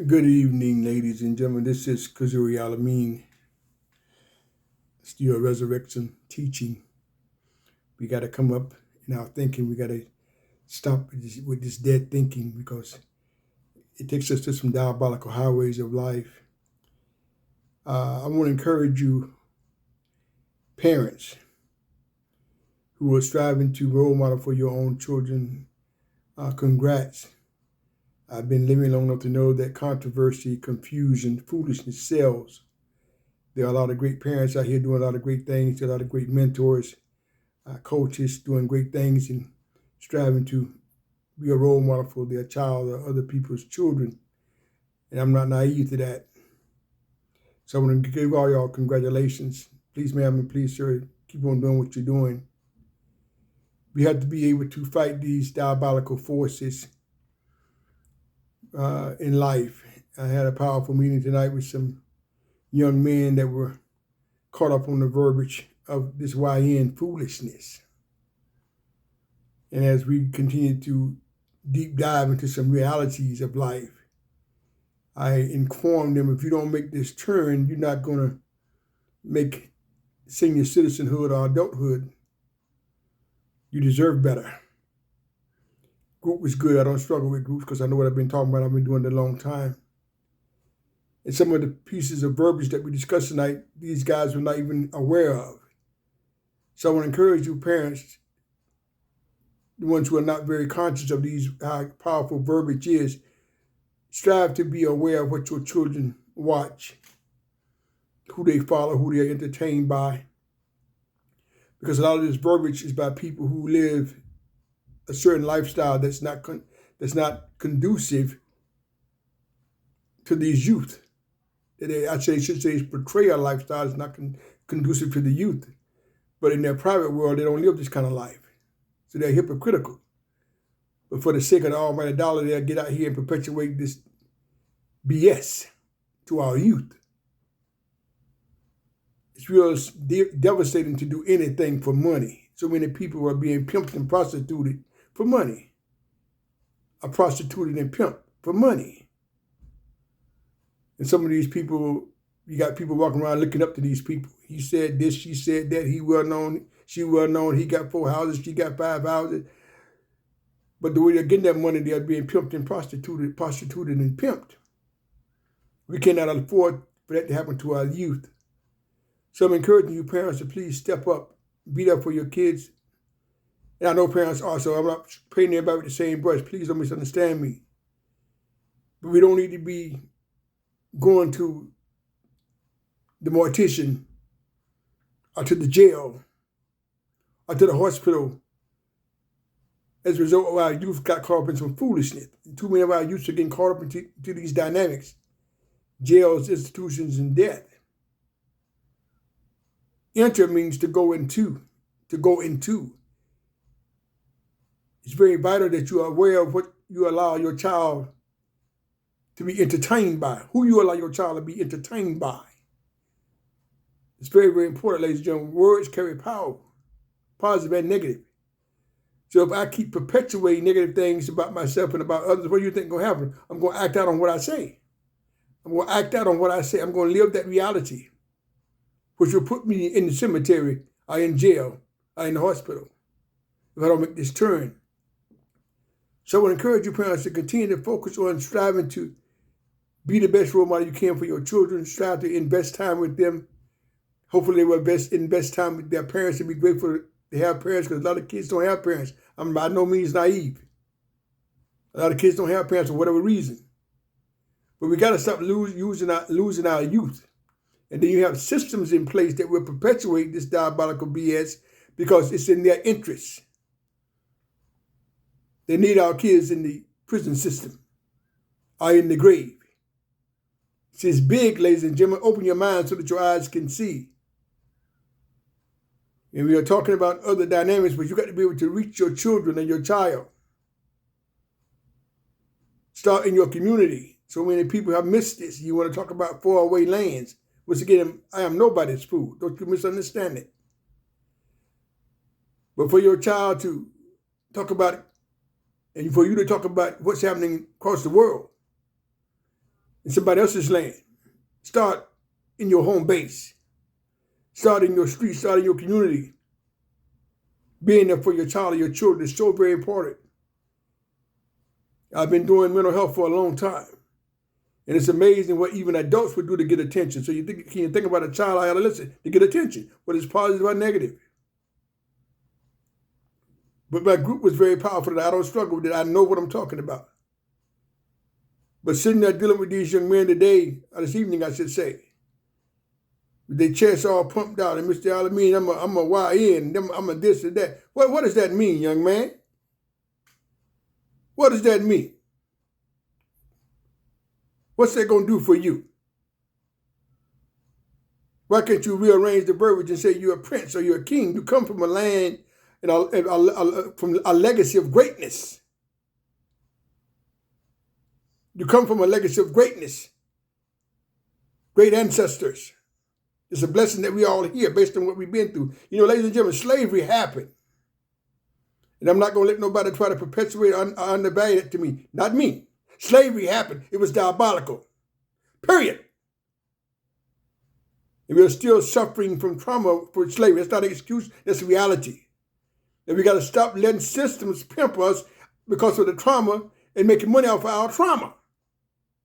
Good evening, ladies and gentlemen. This is Kazuri Alameen. It's your resurrection teaching. We got to come up in our thinking. We got to stop with this dead thinking because it takes us to some diabolical highways of life. I want to encourage you, parents who are striving to role model for your own children. Congrats. I've been living long enough to know that controversy, confusion, foolishness sells. There are a lot of great parents out here doing a lot of great things, a lot of great mentors, coaches doing great things and striving to be a role model for their child or other people's children. And I'm not naive to that. So I want to give all y'all congratulations. Please, ma'am, and please, sir, keep on doing what you're doing. We have to be able to fight these diabolical forces in life. I had a powerful meeting tonight with some young men that were caught up on the verbiage of this YN foolishness. And as we continue to deep dive into some realities of life, I informed them, if you don't make this turn, you're not going to make senior citizenhood or adulthood. You deserve better. Group was good. I don't struggle with groups because I know what I've been talking about. I've been doing it a long time. And some of the pieces of verbiage that we discussed tonight, these guys were not even aware of. So I want to encourage you parents, the ones who are not very conscious of these, how powerful verbiage is, strive to be aware of what your children watch, who they follow, who they are entertained by. Because a lot of this verbiage is by people who live a certain lifestyle that's not conducive to these youth. I should say portray a lifestyle that's not conducive to the youth. But in their private world, they don't live this kind of life. So they're hypocritical. But for the sake of the almighty dollar, they'll get out here and perpetuate this BS to our youth. It's real devastating to do anything for money. So many people are being pimped and prostituted for money. Are prostituted and pimped for money. And some of these people, you got people walking around looking up to these people. He said this, she said that, he well known, she well known, he got 4 houses, she got 5 houses. But the way they're getting that money, they're being pimped and prostituted and pimped. We cannot afford for that to happen to our youth. So I'm encouraging you parents to please step up, be there for your kids. And I know parents also, I'm not painting everybody with the same brush. Please don't misunderstand me. But we don't need to be going to the mortician or to the jail or to the hospital as a result of our youth got caught up in some foolishness. Too many of our youth are getting caught up into these dynamics. Jails, institutions, and death. Enter means to go into. To go into. It's very vital that you are aware of what you allow your child to be entertained by, who you allow your child to be entertained by. It's very, very important, ladies and gentlemen. Words carry power, positive and negative. So if I keep perpetuating negative things about myself and about others, what do you think is going to happen? I'm going to act out on what I say. I'm going to act out on what I say. I'm going to live that reality, which will put me in the cemetery or in jail or in the hospital if I don't make this turn. So I want to encourage you parents to continue to focus on striving to be the best role model you can for your children. Strive to invest time with them. Hopefully they will invest time with their parents and be grateful they have parents, because a lot of kids don't have parents. I'm by no means naive. A lot of kids don't have parents for whatever reason. But we got to stop losing our youth. And then you have systems in place that will perpetuate this diabolical BS because it's in their interests. They need our kids in the prison system or in the grave. It's big, ladies and gentlemen. Open your mind so that your eyes can see. And we are talking about other dynamics, but you got to be able to reach your children and your child. Start in your community. So many people have missed this. You want to talk about faraway lands. Once again, I am nobody's fool. Don't you misunderstand it. But for your child to talk about it, and for you to talk about what's happening across the world, in somebody else's land. Start in your home base. Start in your street. Start in your community. Being there for your child or your children is so very important. I've been doing mental health for a long time. And it's amazing what even adults would do to get attention. So can you think about a child or adolescent to get attention, whether it's positive or negative. But my group was very powerful. I don't struggle with it. I know what I'm talking about. But sitting there dealing with these young men today, or this evening, I should say, with their chests all pumped out, and Mr. Alameen, I'm a YN, I'm a this and that. What does that mean, young man? What does that mean? What's that going to do for you? Why can't you rearrange the verbiage and say you're a prince or you're a king? You come from a land and from a legacy of greatness. You come from a legacy of greatness. Great ancestors. It's a blessing that we all here based on what we've been through. You know, ladies and gentlemen, slavery happened. And I'm not going to let nobody try to perpetuate or undervalue it to me. Not me. Slavery happened. It was diabolical. Period. And we're still suffering from trauma for slavery. That's not an excuse. That's reality. And we got to stop letting systems pimp us because of the trauma and making money off of our trauma.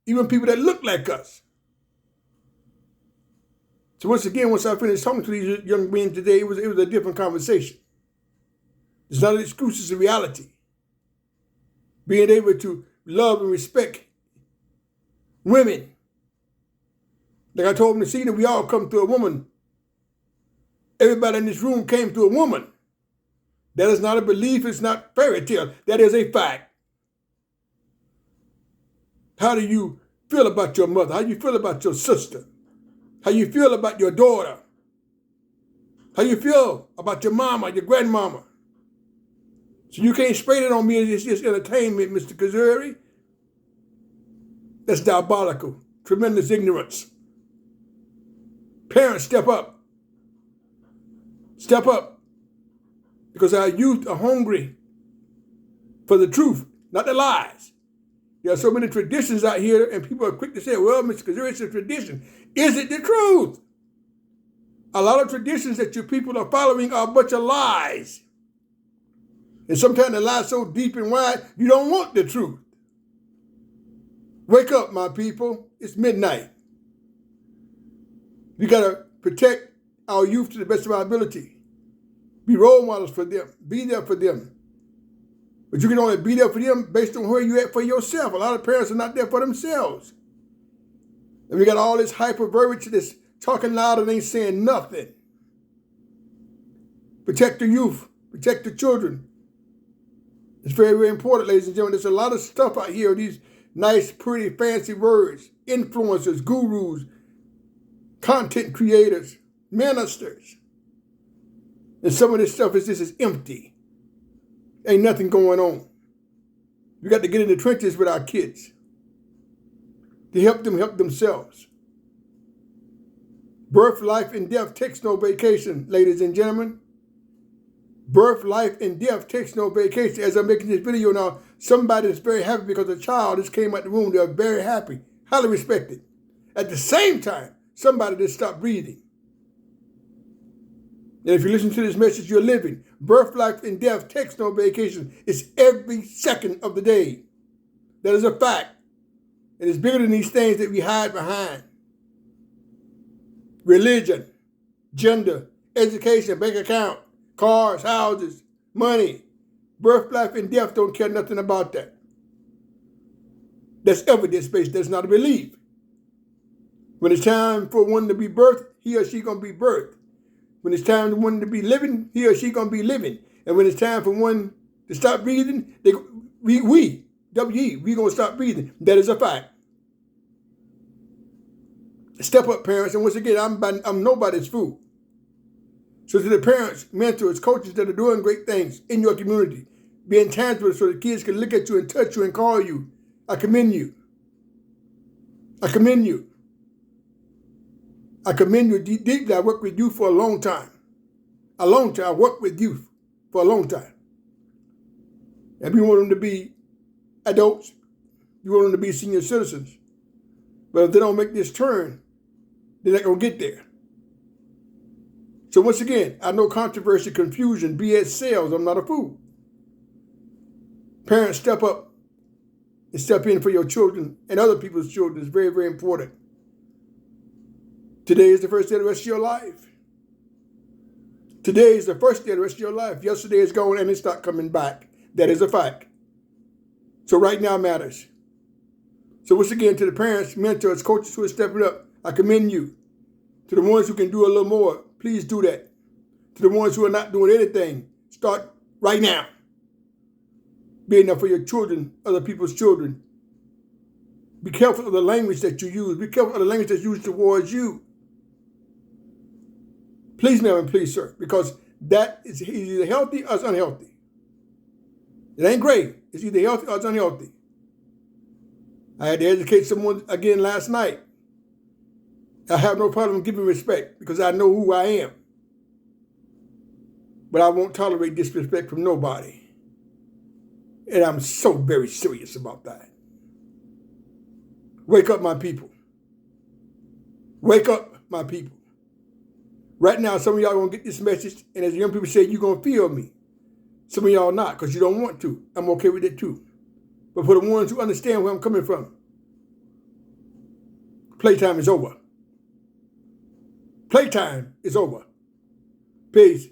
Even people that look like us. So once again, once I finished talking to these young men today, it was a different conversation. It's not an excuse, it's a reality. Being able to love and respect women. Like I told them to see that we all come through a woman. Everybody in this room came through a woman. That is not a belief, it's not fairy tale. That is a fact. How do you feel about your mother? How do you feel about your sister? How you feel about your daughter? How you feel about your mama, your grandmama? So you can't spray it on me as it's just entertainment, Mr. Kazuri. That's diabolical. Tremendous ignorance. Parents, step up. Step up. Because our youth are hungry for the truth, not the lies. There are so many traditions out here, and people are quick to say, well, Mr. Kazuri, it's a tradition. Is it the truth? A lot of traditions that you people are following are a bunch of lies. And sometimes the lie's so deep and wide, you don't want the truth. Wake up, my people. It's midnight. We got to protect our youth to the best of our ability. Be role models for them. Be there for them. But you can only be there for them based on where you're at for yourself. A lot of parents are not there for themselves. And we got all this hyper verbiage that's talking loud and ain't saying nothing. Protect the youth. Protect the children. It's very, very important, ladies and gentlemen. There's a lot of stuff out here, these nice, pretty, fancy words. Influencers, gurus, content creators, ministers. And some of this stuff is empty. Ain't nothing going on. We got to get in the trenches with our kids to help them help themselves. Birth, life, and death takes no vacation, ladies and gentlemen. Birth, life, and death takes no vacation. As I'm making this video now, somebody is very happy because a child just came out the womb. They're very happy, highly respected. At the same time, somebody just stopped breathing. And if you listen to this message, you're living. Birth, life, and death takes no vacation. It's every second of the day. That is a fact. And it's bigger than these things that we hide behind. Religion, gender, education, bank account, cars, houses, money. Birth, life, and death don't care nothing about that. That's evidence-based. That's not a belief. When it's time for one to be birthed, he or she going to be birthed. When it's time for one to be living, he or she going to be living. And when it's time for one to stop breathing, we going to stop breathing. That is a fact. Step up, parents. And once again, I'm nobody's fool. So to the parents, mentors, coaches that are doing great things in your community, being tangible so the kids can look at you and touch you and call you, I commend you. I commend you. I commend you deeply. I worked with you for a long time. A long time. I worked with youth for a long time. And we want them to be adults. We want them to be senior citizens. But if they don't make this turn, they're not going to get there. So once again, I know controversy, confusion, BS sales. I'm not a fool. Parents, step up and step in for your children and other people's children. It's very, very important. Today is the first day of the rest of your life. Today is the first day of the rest of your life. Yesterday is gone and it's not coming back. That is a fact. So right now matters. So once again, to the parents, mentors, coaches who are stepping up, I commend you. To the ones who can do a little more, please do that. To the ones who are not doing anything, start right now. Be enough for your children, other people's children. Be careful of the language that you use. Be careful of the language that's used towards you. Please, ma'am, and please, sir, because that is either healthy or it's unhealthy. It ain't great. It's either healthy or it's unhealthy. I had to educate someone again last night. I have no problem giving respect because I know who I am. But I won't tolerate disrespect from nobody. And I'm so very serious about that. Wake up, my people. Wake up, my people. Right now, some of y'all going to get this message, and as young people say, you're going to feel me. Some of y'all not, because you don't want to. I'm okay with it too. But for the ones who understand where I'm coming from, playtime is over. Playtime is over. Peace.